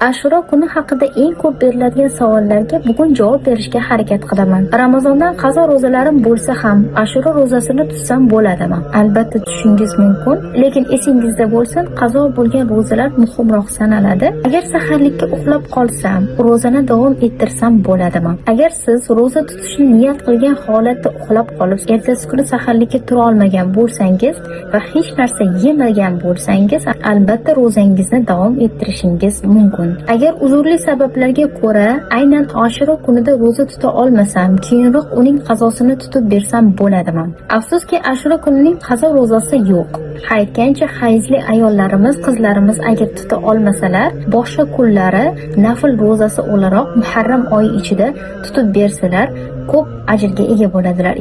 Ashuro kuni haqida eng ko'p beriladigan savollarga bugun javob berishga harakat qilaman. Ramazondan qazo ro'zalarim bo'lsa ham Ashuro ro'zasini tutsam bo'ladimi? Albatta tutishingiz mumkin, lekin esingizda bo'lsin, qazo bo'lgan ro'zalar muhimroq sanaladi. Agar saharlikka uxlab qolsam, ro'zani davom ettirsam bo'ladimi? Agar siz ro'za tutishni niyat qilgan holatda uxlab qolib, ertasi kuni saharlikka tura olmagan bo'lsangiz va hech narsa yemagan bo'lsangiz, albatta ro'zangizni davom ettirishingiz mumkin. Agar uzrli sabablarga ko'ra aynan Ashuro kunida ro'za tuta olmasam, keyinroq uning qazosini tutib bersam bo'ladimi? Afsuski, Ashuro kunining qazo ro'zasi yo'q. Aytgancha hayzli ayollarimiz, qizlarimiz agar tuta olmasalar, boshqa kunlari nafl ro'zasi o'laroq Muharram oyi ichida tutib bersalar, ko'p ajrga ega bo'ladilar.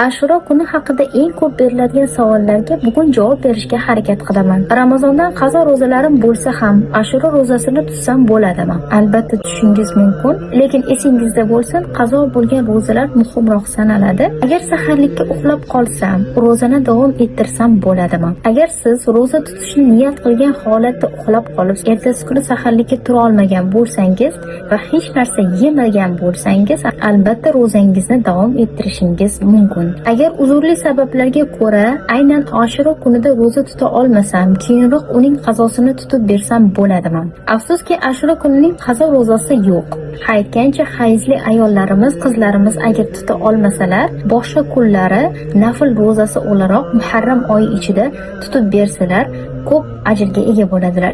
Ashuro kuni haqida eng ko'p beriladigan savollarga bugun javob berishga harakat qilaman. Ramazondan qazo ro'zalarim bo'lsa ham Ashuro ro'zasini tutsam bo'ladimi? Albatta tutishingiz mumkin, lekin esingizda bo'lsin, qazo bo'lgan ro'zalar muhimroq sanaladi. Agar saharlikka uxlab qolsam, ro'zani davom ettirsam bo'ladimi? Agar siz ro'za tutishni niyat qilgan holatda uxlab qolib, ertasi kuni saharlikka tura olmagan bo'lsangiz va hech narsa yemagan bo'lsangiz, albatta ro'zangizni davom ettirishingiz mumkin. Agar uzrli sabablarga ko'ra aynan Ashuro kunida ro'za tuta olmasam, keyinroq uning qazosini tutib bersam bo'ladimi? Afsuski, Ashuro kunining qazo ro'zasi yo'q. Aytgancha hayzli ayollarimiz, qizlarimiz agar tuta olmasalar, boshqa kunlari nafl ro'zasi o'laroq Muharram oyi ichida tutib bersalar, ko'p ajrga ega bo'ladilar.